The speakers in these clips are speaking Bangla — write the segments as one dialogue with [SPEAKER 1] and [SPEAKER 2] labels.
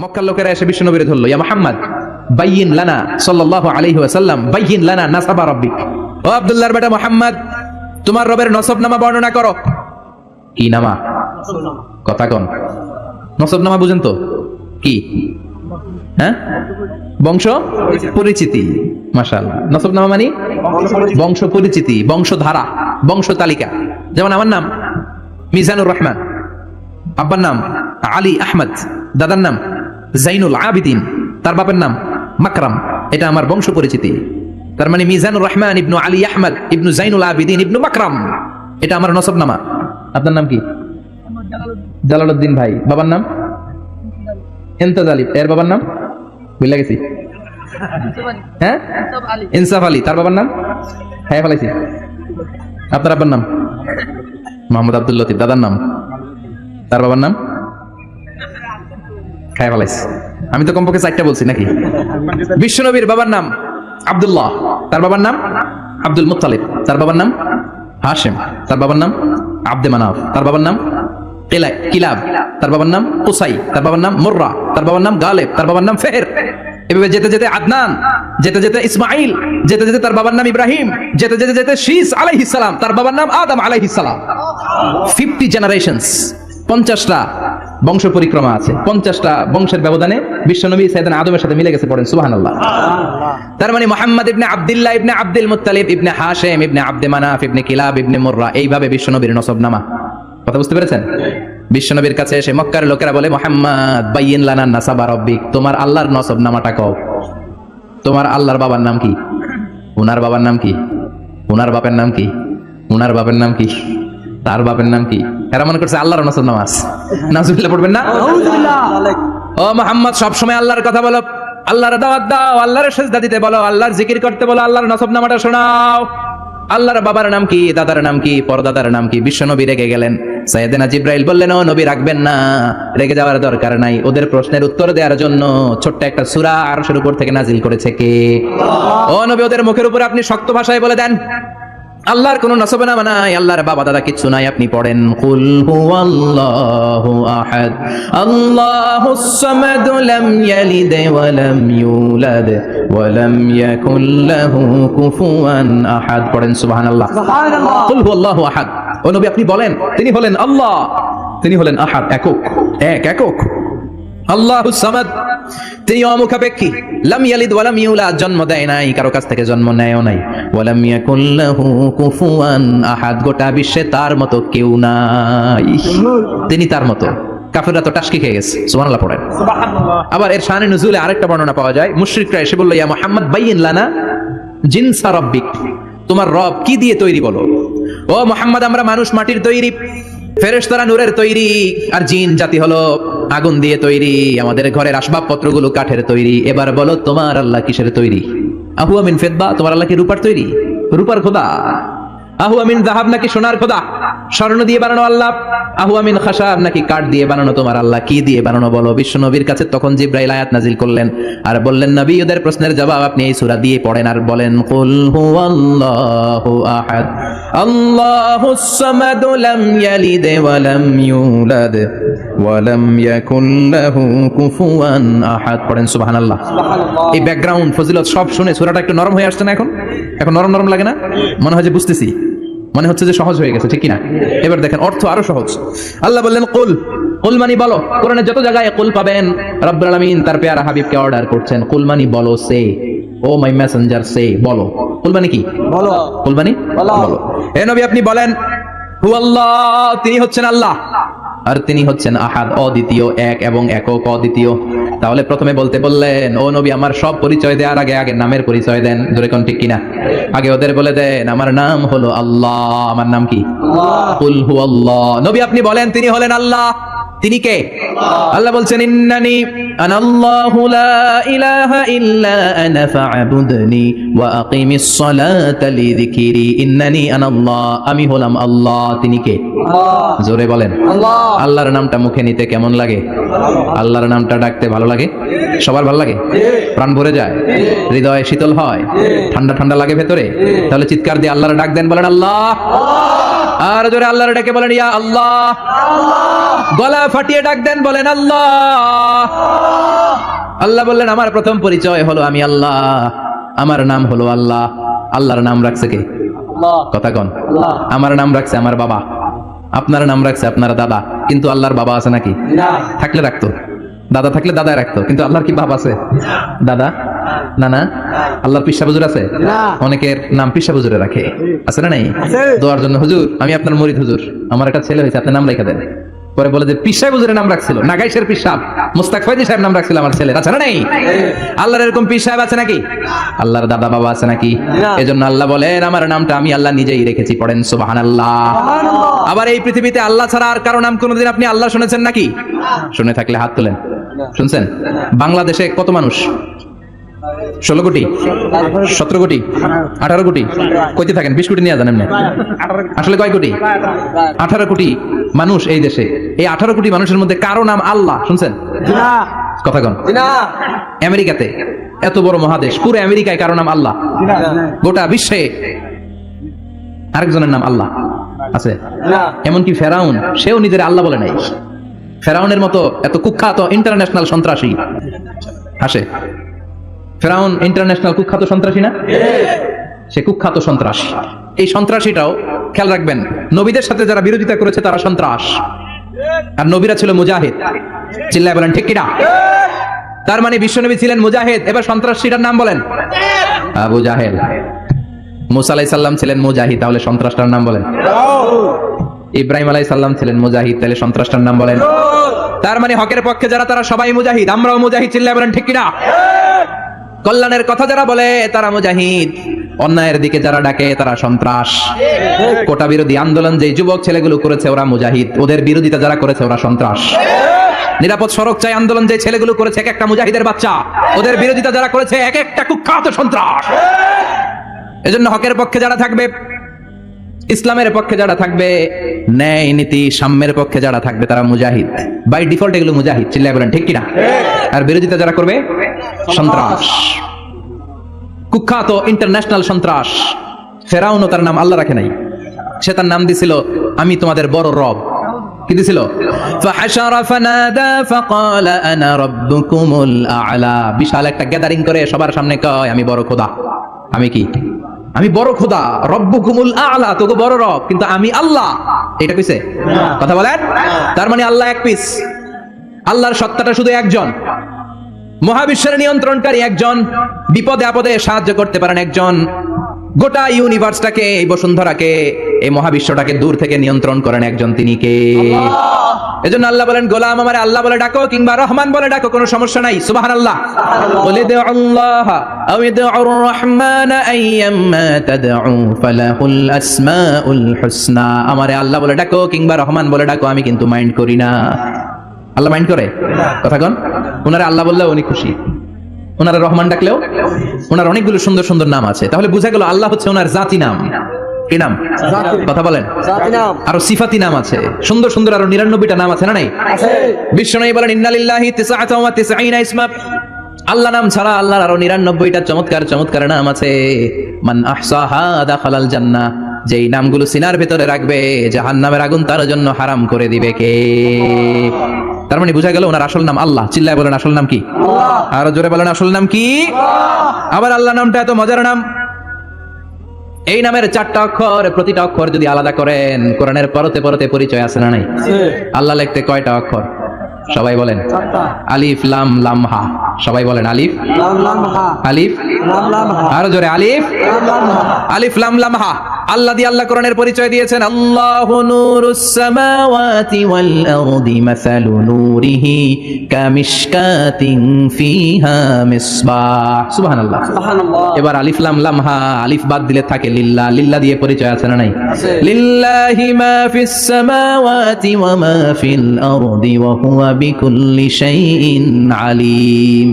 [SPEAKER 1] মক্কার লোকেরা এসে বিশ্ব নবীরে ধরলো, ইয়া মুহাম্মদ বাইয়িন লানা সাল্লাল্লাহু আলাইহি ওয়াসাল্লাম বাইয়িন লানা নাসাবা রাব্বিক। ও আব্দুল্লাহর বেটা মুহাম্মদ, তোমার রবের নসবনামা বর্ণনা করো। কি নামা? কথা কোন? নসবনামা বুঝেন তো কি? হ্যাঁ, বংশ পরিচিতি। মাশাআল্লাহ, নসবনামা মানে বংশ পরিচিতি, বংশধারা, বংশ তালিকা। যেমন আমার নাম মিজানুর রহমান, আব্বার নাম আলী আহমদ, দাদার নাম জাইনুল আবিদিন, তার বাপের নাম মাকরাম। এটা আমার বংশ পরিচিতি। তার মানে মিজানুর রহমান ইবনু আলী আহমদ ইবনু জাইনুল আবিদিন ইবনু মাকরাম, এটা আমার নসবনামা। আপনার নাম কি? জালালউদ্দিন ভাই। বাবার নাম ইমতাজ আলী, এর বাবার নাম ভুলে গেছি। হ্যাঁ, ইনসাফ আলী, তার বাবার নাম হ্যাঁ ফেলাইছি। আপনার আব্বার নাম মোহাম্মদ আব্দুল লতিফ, দাদার নাম, তার বাবার নাম খায় ফেলাইছি। আমি তো কমপক্ষে 4টা বলছি নাকি? বিশ্বনবীর বাবার নাম আব্দুল্লাহ, তার বাবার নাম আব্দুল মুত্তালিব, তার বাবার নাম হাশিম, তার বাবার নাম আব্দে মানাফ, তার বাবার নাম কিলাব, তার বাবার নাম কুসাই, তার বাবার নাম মুররা, তার বাবার নাম গালেব, তার বাবার নাম ফেহের। এভাবে যেতে যেতে আদনান, যেতে যেতে ইসমাইল, যেতে যেতে তার বাবার নাম ইব্রাহিম, যেতে যেতে যেতে শীস আলাইহিস সালাম, তার বাবার নাম আদম আলাইহিস সালাম। 50 জেনারেশনস, 50টা বংশ পরিক্রমা আছে। 50টা বংশের ব্যবধানে বিশ্বনবী সাইয়েদনা আদমের সাথে মিলে গেছে। পড়েন সুবহানাল্লাহ। তার মানে মুহাম্মদ ইবনে আব্দুল্লাহ ইবনে আব্দুল মুত্তালিব ইবনে হাশিম ইবনে আব্দে মানাফ ইবনে কিলাব ইবনে মুররা, এইভাবে বিশ্বনবীর নসবনামা। কথা বুঝতে পেরেছেন? বিশ্বনবীর কাছে এসে মক্কার লোকেরা বলে, মুহাম্মদ বাইয়িন লানা নাসাবা রাব্বিক, তোমার আল্লাহর নসবনামাটা কও। তোমার আল্লাহর বাবার নাম কি? উনার বাবার নাম কি? উনার বাপের নাম কি? উনার বাপের নাম কি? তার বাপের নাম কি? এরা মনে করছে আল্লাহর নসবনামা আছে। নাউজুবিল্লাহ পড়বেন না? ও মুহাম্মদ, সব সময় আল্লাহর কথা বলো, আল্লাহর দাওয়াত দাও, আল্লাহর সিজদা দিতে বলো, আল্লাহর জিকির করতে বলো, আল্লাহর নসবনামাটা শোনাও। আল্লাহর বাবার নাম কি? দাদার নাম কি? পরদাদার নাম কি? বিশ্বনবী রেগে গেলেন। সাইয়েদনা জিবরাইল বললেন, ও নবী রাখবেন না, রেগে যাওয়ার দরকার নাই। ওদের প্রশ্নের উত্তর দেওয়ার জন্য ছোট্ট একটা সূরা আরশের উপর থেকে নাজিল করেছে কে? ও নবী, ওদের মুখের উপর আপনি শক্ত ভাষায় বলে দেন, আল্লাহর কোনো নসবনামা নাই, আল্লাহর বাবা দাদা কিচ্ছু নাই। আপনি পড়েন, কুল হুয়াল্লাহু আহাদ আল্লাহুস সামাদ লাম ইয়ালিদ ওয়া লাম ইউলাদ ওয়া লাম ইয়াকুল লাহু কুফুয়ান আহাদ। পড়েন সুবহানাল্লাহ। সুবহানাল্লাহ। কুল হুয়াল্লাহু আহাদ। ও নবী, আপনি বলেন, তিনি হলেন আল্লাহ, তিনি হলেন আহাদ, একক, একক। আল্লাহুস সামাদ, তিনি অমুখাপেক্ষী। লাম ইয়ালিদ ওয়া লাম ইউলাদ, জন্ম দেয় নাই, কারো কাছ থেকে জন্ম নেয়ও নাই। ওয়া লাম ইয়াকুল লাহু কুফুয়ান আহাদ, গোটা বিশ্বে তার মতো কেউ নাই, তিনি তার মতো। কাফেররা তো টাসকি খেয়ে গেছে। সুবহানাল্লাহ পড়েন। সুবহানাল্লাহ। আবার এর শানে নুজুলে আরেকটা বর্ণনা পাওয়া যায়। মুশরিকরা এসে বলল, ইয়া মুহাম্মদ বাইয়িন লানা জিনসা রাব্বিক, তোমার রব কি দিয়ে তৈরি বলো। ও মুহাম্মদ, আমরা মানুষ মাটির তৈরি, ফেরেশতারা নূরের তৈরি, আর জিন জাতি হলো আগুন দিয়ে তৈরি, আমাদের ঘরের আসবাবপত্রগুলো কাঠের তৈরি। এবার বলো, তোমার আল্লাহ কিসের তৈরি? আহু আমিন ফিদ্দা, তোমার আল্লাহ কি রূপার তৈরি? রূপার খোদা। আহু আমিন যাহাব, নাকি সোনার খোদা, স্বর্ণ দিয়ে বানানো আল্লাহ? আহু আমিন খাশাব, নাকি কাঠ দিয়ে বানানো তোমার আল্লাহ? কি দিয়ে বানানো বলো? বিশ্ব নবীর কাছে তখন জিবরাইল আয়াত নাজিল করলেন আর বললেন, নবী, ওদের প্রশ্নের জবাব আপনি এই সূরা দিয়ে পড়েন আর বলেন, কুল হুয়াল্লাহু আহাদ আল্লাহুস সামাদ লাম ইয়ালিদ ওয়া লাম ইউলাদ ওয়া লাম ইয়াকুল লাহু কুফুয়ান আহাদ। পড়েন সুবহানাল্লাহ। সুবহানাল্লাহ। এই ব্যাকগ্রাউন্ড ফজিলত সব শুনে সূরাটা একটু নরম হয়ে আসছে না? এখন নরম নরম লাগে না? মনে হয় যে বুঝতেছি, মনে হচ্ছে যে সহজ হয়ে গেছে, ঠিক কি না? এবার দেখেন অর্থ আরো সহজ। আল্লাহ বললেন কুল, কুল মানি বলো। কোরআনে যত জায়গায় কুল পাবেন, রব্বুল আলামিন তার পেয়ারা হাবিবকে অর্ডার করছেন, কুল মানি বলো, সে, ও মাই মেসেঞ্জার, সে, বলো। কুল মানি কি? বলো। কুল মানি বলো। হে নবী, আপনি বলেন, হু আল্লাহ, তিনি হচ্ছেন আল্লাহ, আর তিনি হচ্ছেন আহাদ, অদ্বিতীয়, এক এবং একক, অদ্বিতীয়। তাহলে প্রথমে বলতে বললেন, ও নবী, আমার সব পরিচয় দেওয়ার আগে আগে নামের পরিচয় দেন। জোরে কোন, ঠিক কিনা? আগে ওদের বলে দেন, আমার নাম হলো আল্লাহ। আমার নাম কি? কুল হুয়াল্লাহ। নবী, আপনি বলেন, তিনি হলেন আল্লাহ। তিনি কে? আল্লাহ বলছেন, ইন্নানি আনাল্লাহু লা ইলাহা ইল্লা আনা ফা'বুদনি ওয়া আকিমিস সালাতা লিযিকরি। ইন্নানি আনাল্লাহ, আমি হলাম আল্লাহ। তিনি কে? জোরে বলেন। আল্লাহর নামটা মুখে নিতে কেমন লাগে? আল্লাহর নামটা ডাকতে ভালো লাগে? সবার ভালো লাগে? প্রাণ ভরে যায়? হৃদয় শীতল হয়? ঠান্ডা ঠান্ডা লাগে ভেতরে? তাহলে চিৎকার দিয়ে আল্লাহর ডাক দেন, বলেন আল্লাহ। আর জোরে আল্লাহর ডাকে বলেন, ইয়া আল্লাহ। গলা ফাটিয়ে ডাক দেন, বলেন আল্লাহ। আল্লাহ বললেন আমার প্রথম পরিচয় হলো আমি আল্লাহ, আমার নাম হলো আল্লাহ। আল্লাহর নাম রাখছে কে? কথা কন। আমার নাম রাখছে আমার বাবা, আপনার নাম রাখছে আপনার দাদা, কিন্তু আল্লাহর বাবা আছে নাকি? থাকলে রাখতো, দাদা থাকলে দাদা রাখতো, কিন্তু আল্লাহর কি বাবা আছে? দাদা নানা? আল্লাহর পিসা হুজুর আছে? অনেকের নাম পিসা হুজুরে রাখে, আছে না নাই? দোয়ার জন্য, হুজুর আমি আপনার মরিদ হুজুর, আমার একটা ছেলে হয়েছে, আপনি নাম রেখে দেন। পরে বলে যে পিসা হুজুরের নাম রাখছিল, নাগাইশের পিসাব মুস্তাক ফয়জি সাহেব নাম রাখছিল আমার ছেলে, আছে না নাই? আল্লাহর এরকম পীর সাহেব আছে নাকি? আল্লাহর দাদা বাবা আছে নাকি? এজন্য আল্লাহ বলেন আমার নামটা আমি আল্লাহ নিজেই রেখেছি, পড়েন সুবহানাল্লাহ। আবার এই পৃথিবীতে আল্লাহ ছাড়া আর কারো নাম কোনোদিন আপনি আল্লাহ শুনেছেন নাকি? শুনে থাকলে হাত তোলেন। শুনছেন? বাংলাদেশে কত মানুষ? 16 কোটি, 17 কোটি, 18 কোটি? কইতে থাকেন, 20 কোটি নিয়ে যান এমনি। আসলে কয় কোটি? 18 কোটি মানুষ এই দেশে। এই 18 কোটি মানুষের মধ্যে কারো নাম আল্লাহ শুনছেন? কথা কন। আমেরিকাতে, এত বড় মহাদেশ, পুরো আমেরিকায় কারো নাম আল্লাহ? গোটা বিশ্বে আরেকজনের নাম আল্লাহ আছে? এমনকি ফেরাউন, সেও নিজের আল্লাহ বলে নাই। ফেরাউনের মতো এত কুখ্যাত ইন্টারন্যাশনাল সন্ত্রাসী আসে। ফেরাউন ইন্টারন্যাশনাল কুখ্যাত সন্ত্রাসী না? সে কুখ্যাত সন্ত্রাসী। এই সন্ত্রাসীটাও খেয়াল রাখবেন, নবীদের সাথে যারা বিরোধিতা করেছে তারা সন্ত্রাস, আর নবীরা ছিল মুজাহিদ। চিল্লায় বলেন ঠিক কিনা? তার মানে বিশ্বনবী ছিলেন মুজাহিদ। এবার সন্ত্রাসীটার নাম বলেন। আবু জাহেল। মুসা আলাইহিস সালাম ছিলেন মুজাহিদ, তাহলে সন্ত্রাসটার নাম বলেন। ইব্রাহিম আলাইহিস সালাম ছিলেন মুজাহিদ, তাহলে সন্ত্রাসটার নাম বলেন। তার মানে হকের পক্ষে যারা তারা সবাই মুজাহিদ, আমরাও মুজাহিদ। চিল্লায় বলেন ঠিক কিনা? কল্যাণের কথা যারা বলে তারা মুজাহিদ, অন্যায়ের দিকে যারা ডাকে তারা সন্ত্রাস। কোটা বিরোধী আন্দোলন যে যুবক ছেলেগুলো করেছে ওরা মুজাহিদ, ওদের বিরোধিতা যারা করেছে ওরা সন্ত্রাস। নিরাপদ সড়ক চাই আন্দোলন যে ছেলেগুলো করেছে এক একটা মুজাহিদের বাচ্চা, ওদের বিরোধিতা যারা করেছে এক একটা কুখ্যাত সন্ত্রাস। এজন্য হকের পক্ষে যারা থাকবে, ইসলামের পক্ষে যারা থাকবে, ন্যায় নীতি সাম্যের পক্ষে যারা থাকবে তারা মুজাহিদ। বাই ডিফল্ট এগুলো মুজাহিদ। চিল্লায় বলেন ঠিক কিনা? আর বিরোধিতা যারা করবে সন্ত্রাস, কুখ্যাত ইন্টারন্যাশনাল সন্ত্রাস। ফেরাউনও তার নাম আল্লাহ রাখে নাই, সে তার নাম দিছিল আমি তোমাদের বড় রব। কি দিছিল? ফাহাশারা ফানাদা ফাকালা আনা রাব্বুকুমুল আ'লা। বিশাল একটা গ্যাদারিং করে সবার সামনে কয় আমি বড় খোদা। আমি কি? আমি বড় খোদা, রব্বুকুমুল আ'লা, তোকে বড় রব, কিন্তু আমি আল্লাহ। এটা কইছে? কথা বলেন। তার মানে আল্লাহ এক পিস। আল্লাহর সত্তাটা শুধু একজন, মহাবিশ্বের নিয়ন্ত্রণকারী একজন, বিপদে আপদে সাহায্য করতে পারেন একজন, গোটা ইউনিভার্সটাকে, এই বসুন্ধরাকে, এই মহাবিশ্বটাকে দূর থেকে নিয়ন্ত্রণ করেন একজন, তিনি কে? এজন্য আল্লাহ বলেন গোলাম আমারে আল্লাহ বলে ডাকো কিংবা রহমান বলে ডাকো, কোনো সমস্যা নাই। সুবহানাল্লাহ। বলে দে আল্লাহ আও ইদউর রহমান আইয়াম্মা তাদউ ফালাহুল আসমাউল হুসনা। আমারে আল্লাহ বলে ডাকো কিংবা রহমান বলে ডাকো, আমি কিন্তু মাইন্ড করি না। আল্লাহ মাইন্ড করে? কথা কন। ওনারা আল্লাহ বললেও উনি খুশি, ওনারা রহমান ডাকলেও। ওনার অনেকগুলো সুন্দর সুন্দর নাম আছে, তাহলে বুঝা গেল আল্লাহ হচ্ছে ওনার জাতি নাম। কি নাম? কথা বলেন। আরো সিফাতি নাম আছে, সুন্দর সুন্দর আরো 99টা নাম আছে না নাই? বিশ্বনবী বলেন ইন্নালিল্লাহি 99 ইসমা। আল্লাহ নাম ছাড়া আল্লাহর আরো 99টা চমৎকার চমৎকার নাম আছে। মান আহসাহা দাখালাল জান্নাহ। যেই নামগুলো সিনার ভিতরে রাখবে জাহান্নামের আগুন তার জন্য হারাম করে দিবে কে? তার মানে বুঝা গেল ওনার আসল নাম আল্লাহ। চিল্লায় বলেন আসল নাম কি? আরো জোরে বলেন আসল নাম কি? আবার আল্লাহ নামটা এত মজার নাম, এই নামের 4টা অক্ষর, প্রতিটা অক্ষর যদি আলাদা করেন কোরআনের পরতে পরতে পরিচয় আছে না নাই? আল্লাহ লিখতে কয়টা অক্ষর? সবাই বলেন। আলিফ লাম লাম হা। সবাই বলেন আলিফ লাম লাম হা। আলিফ লাম লাম হা। আরো জোরে আলিফ লাম লাম হা। আলিফ লাম লাম হা। আল্লাহ দিয়ে আল্লাহ কোরআনের পরিচয় দিয়েছেন। আল্লাহু নূরুস সামাওয়াতি ওয়াল আরদি মাসালু নূরিহি কামিশকাতিন ফিহা মিসবাহ। সুবহানাল্লাহ। সুবহানাল্লাহ। এবার আলিফ লাম লাম হা, আলিফ বাদ দিলে থাকে লিল্লাহ। লিল্লাহ দিয়ে পরিচয় আছে না নাই? লিল্লাহি মা ফিস সামাওয়াতি ওয়া মা ফিল আরদি ওয়া হুয়া বিকুল্লি শাইইন আলিম।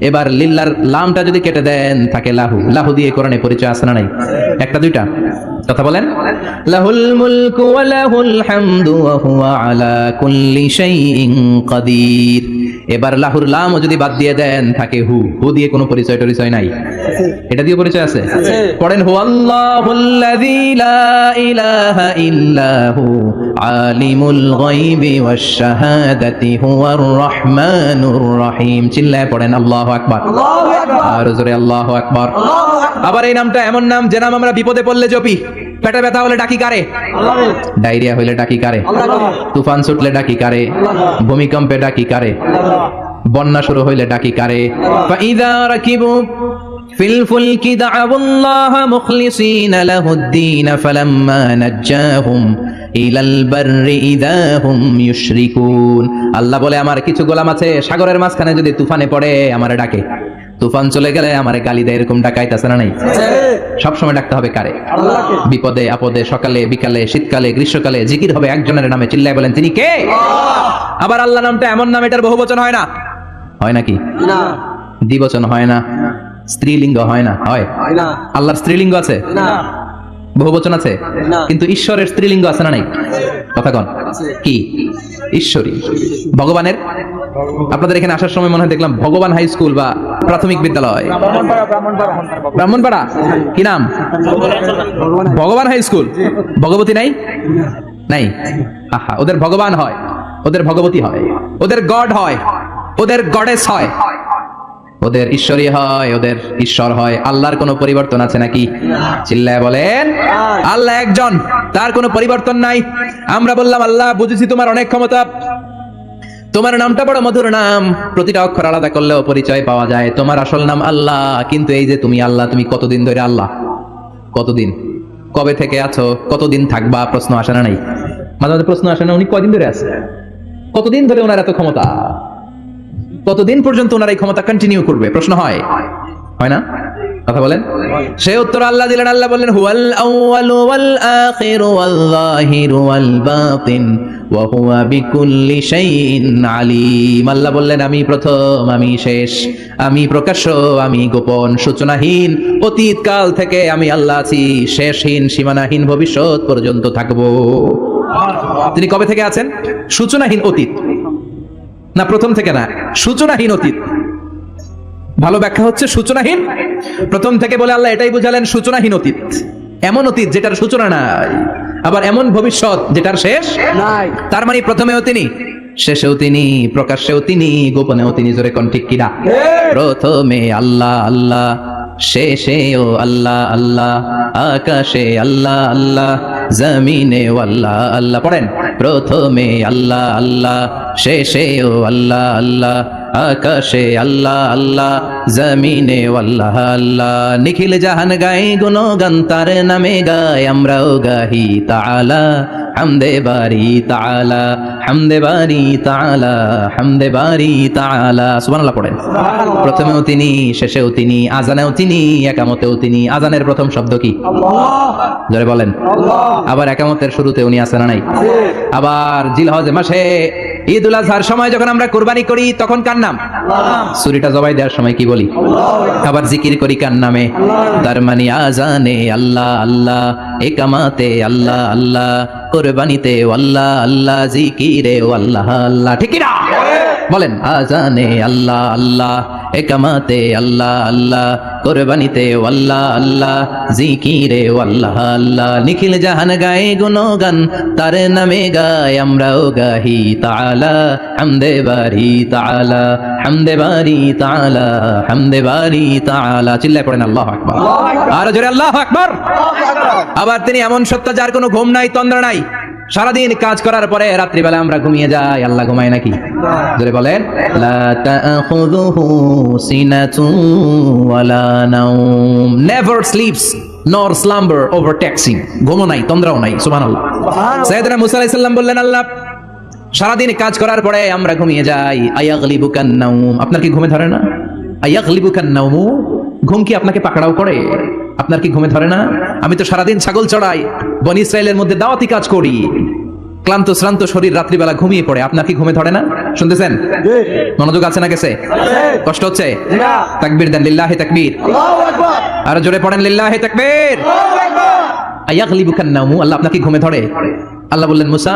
[SPEAKER 1] এবার লিল্লাহর লামটা যদি কেটে দেন থাকে লাহু। লাহু দিয়ে কোরআনে পরিচয় আছে না নাই? একটা দুইটা? কথা বলেন, লাহুল মুলকু ওয়া লাহুল হামদু ওয়া হুয়া আলা কুল্লি শাইইন কাদির। এবার লাহুর লামও যদি বাদ দিয়ে দেন থাকে হু, হু দিয়ে কোনো পরিচয় টরিচয় নাই, এটা দিয়ে পরিচয় আছে। পড়েন হুয়াল্লাহুল্লাযী লা ইলাহা ইল্লা হু আলিমুল গায়বি ওয়াশ শাহাদাতি হুয়ার রহমানুর রহিম। চিল্লায় পড়েন আল্লাহু আকবার, আর জোরে আল্লাহু আকবার। আবার এই নামটা এমন নাম যে নাম আমরা বিপদে পড়লে জপি। পেটে ব্যথা হলে ডাকি কারে? ডায়রিয়া হইলে ডাকি কারে? তুফান ছুটলে ডাকি কারে? ভূমিকম্পে ডাকি কারে? বন্যা শুরু হইলে ডাকি কারে? ফাইযা রাকিবু ফিল ফুলকি দা'আবুল্লাহ মুখলিসিনা লাহুদ-দীন ফালাম্মা নাজ্জাহুম ইলাল বাররি ইযা হুম ইউশরিকুন। আল্লাহ বলে আমার কিছু গোলাম আছে সাগরের মাঝখানে যদি তুফানে পড়ে আমারে ডাকে, তুফান চলে গেলে আমারে গালি দেয়, এরকম ডাকাইতেছে না নাই? সব সময় ডাকতে হবে কারে? বিপদে আপদে, সকালে বিকালে, শীতকালে গ্রীষ্মকালে জিকির হবে একজনের নামে। চিল্লায় বলেন তিনি কে? আবার আল্লাহ নামটা এমন নাম এটার বহুবচন হয় না, হয় নাকি?
[SPEAKER 2] না,
[SPEAKER 1] দ্বিবচন হয় না, স্ত্রীলিঙ্গ হয় না, হয়? আল্লাহর স্ত্রীলিঙ্গ আছে,
[SPEAKER 2] না,
[SPEAKER 1] বহুবচন আছে,
[SPEAKER 2] না।
[SPEAKER 1] কিন্তু ঈশ্বরের স্ত্রীলিঙ্গ আছে না নাই? কথা কন কি? ঈশ্বরী। ভগবানের, আপনাদের এখানে আসার সময় মনে হয় দেখলাম ভগবান হাই স্কুল বা প্রাথমিক বিদ্যালয়, ব্রাহ্মণপাড়া। কি নাম? ভগবান হাই স্কুল। ভগবতী নাই? নাই। আহা, ওদের ভগবান হয়, ওদের ভগবতী হয়, ওদের গড হয়, ওদের গডেস হয়, ওদের ঈশ্বরী হয়, ওদের ঈশ্বর হয়। আল্লাহর কোনো পরিবর্তন আছে নাকি? চিল্লায় বলেন আল্লাহ একজন, তার কোনো পরিবর্তন নাই। আমরা বললাম আল্লাহ বুঝেছি তোমার অনেক ক্ষমতা, তোমার নামটা বড় মধুর নাম, প্রতিটা অক্ষর আলাদা করলেও পরিচয় পাওয়া যায়। তোমার আসল নাম আল্লাহ, কিন্তু এই যে তুমি আল্লাহ, তুমি কতদিন ধরে আল্লাহ? কতদিন? কবে থেকে আছো? কতদিন থাকবা? প্রশ্ন আসে না নাই? মাঝে মাঝে প্রশ্ন আসে না, উনি কয়দিন ধরে আছে? কতদিন ধরে ওনার এত ক্ষমতা? কতদিন পর্যন্ত ওনার এই ক্ষমতা কন্টিনিউ করবে? প্রশ্ন হয়, হয় না? কথা বলেন। সে উত্তর আল্লাহ দিলেন। আল্লাহ বললেন হুয়াল আউয়ালু ওয়াল আখিরু ওয়াল যাহিরু ওয়াল বাতিন ওয়া হুয়া বিকুল্লি শাইইন আলিম। আল্লাহ বললেন আমি প্রথম, আমি শেষ, আমি প্রকাশ্য, আমি গোপন, সূচনাহীন। অতীত কাল থেকে আমি আল্লাহ আছি, শেষহীন, সীমানাহীন, ভবিষ্যৎ পর্যন্ত থাকবো। তিনি কবে থেকে আছেন? সূচনাহীন অতীত না, প্রথম থেকে না, সূচনাহীন অতীত। ভালো ব্যাখ্যা হচ্ছে সূচনাহীন প্রথম থেকে বলে আল্লাহ এটাই বুঝালেন সূচনাহীন অতীত। এমন অতীত যেটার সূচনা নাই, আবার এমন ভবিষ্যৎ যেটার শেষ
[SPEAKER 2] নাই।
[SPEAKER 1] তার মানে প্রথমেও তিনি, শেষেও তিনি, প্রকাশ্যেও তিনি, গোপনেও তিনি। জোরে কোন ঠিক কিনা? প্রথমে আল্লাহ আল্লাহ, শেষেও আল্লাহ আল্লাহ, আকাশে আল্লাহ আল্লাহ, জমিনে আল্লাহ আল্লাহ। পড়েন প্রথমে আল্লাহ আল্লাহ, শেষেও আল্লাহ আল্লাহ, আকাশে আল্লাহ আল্লাহ, জমিনে আল্লাহ আল্লাহ। নিখিল জাহান গায় গুণগান তার নামে গায়, আমরাও গাহি তাআলা হামদে বারি তাআলা, হামদে বারি তাআলা, হামদে বারি তাআলা। সুবহানাল্লাহ পড়েন। প্রথমেও তিনি, শেষেও তিনি, আজানেও তিনি, একামতেও তিনি। আজানের প্রথম শব্দ কি? জোরে বলেন। আবার একামতের শুরুতে উনি আছেন না নাই? আবার জিলহজ মাসে ঈদুল আজহার সময় যখন আমরা কুরবানি করি তখন কার নাম? ছুরিটা জবাই দেওয়ার সময় কি বলি? আবার জিকির করি কার নামে? তার মানে আজানে আল্লাহ আল্লাহ, একামাতে আল্লাহ আল্লাহ, কুরবানিতে আল্লাহ আল্লাহ, জিকিরে আল্লাহ আল্লাহ। ঠিক না? বলেন আজানে আল্লাহ আল্লাহ, একামাতে আল্লাহ আল্লাহ, কুরবানিতে আল্লাহ আল্লাহ, জিকিরে আল্লাহ আল্লাহ। নিখিল জাহান গায়ে গুণগান তার নামে গায়, আমরাও গাহি তাআলা হামদে বারি তাআলা, হামদে বারি তাআলা, হামদে বারি তাআলা। চিল্লায় পড়েন আল্লাহু আকবার। আর জোরে আল্লাহু আকবার। আবার তিনি এমন সত্তা যার কোনো ঘুম নাই, তন্দ্রা নাই। সারাদিন কাজ করার পরে রাত্রিবেলা আমরা ঘুমিয়ে যাই, আল্লাহ ঘুমায় নাকি? জোরে বলেন লা তাখুযুহু সিনাতুন ওয়ালা নাওম, never sleeps nor slumber overtakes him। ঘুমও নাই, তন্দ্রাও নাই। সুবহানাল্লাহ। সাইয়েদনা মুসা আলাইহিস সালাম বললেন আল্লাহ সারাদিন কাজ করার পরে আমরা ঘুমিয়ে যাই, আয়াগলিবুকান নাওম। আপনার কি ঘুমে ধরে না? আয়াগলিবুকান নাওম, ঘুম কি আপনাকে পাকড়াও করে? আপনার কি ঘুমে ধরে না? আমি তো সারাদিন ছাগল চড়াই, বনি ইসরায়েলের মধ্যে দাওয়াতি কাজ করি, ক্লান্ত শ্রান্ত শরীর রাত্রিবেলা ঘুমিয়ে পড়ে। আপনার কি ঘুমে ধরে না? শুনতেছেন? মনোযোগ আছে না গেছে? কষ্ট হচ্ছে? তাকবীর দেন, লিল্লাহি তাকবীর। আর জোরে পড়েন লিল্লাহি তাকবীর। আয়াগলিবুকান নাওমু, আল্লাহ আপনাকে ঘুমে ধরে? আল্লাহ বললেন, মুসা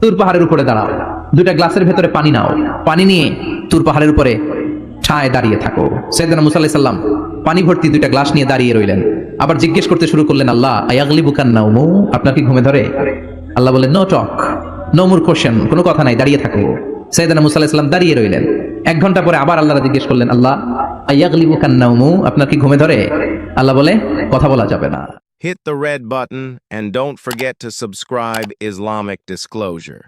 [SPEAKER 1] তুর পাহাড়ের উপরে দাঁড়াও, দুইটা গ্লাসের ভেতরে পানি নাও, পানি নিয়ে তুর পাহাড়ের উপরে ঠায় দাঁড়িয়ে থাকো। সাইয়েদনা মুসা আলাইহিস সালাম পানি ভর্তি দুইটা গ্লাস নিয়ে দাঁড়িয়ে রইলেন। আবার জিজ্ঞেস করতে শুরু করলেন, আল্লাহ আয়াগলিবুকান নাওমু, আপনার কি ঘুমে ধরে? আল্লাহ বললেন, no talk, no more question, কোনো কথা নাই, দাঁড়িয়ে থাকো। সাইয়েদনা মুসা আলাইহিস সালাম দাঁড়িয়ে রইলেন। 1 ঘন্টা পরে আবার আল্লাহ জিজ্ঞেস করলেন, আল্লাহ আয়াগলিবুকান নাওমু, আপনার কি ঘুমে ধরে? আল্লাহ বলে, কথা বলা যাবে না।
[SPEAKER 2] Hit the red button and don't forget to subscribe Islamic Disclosure.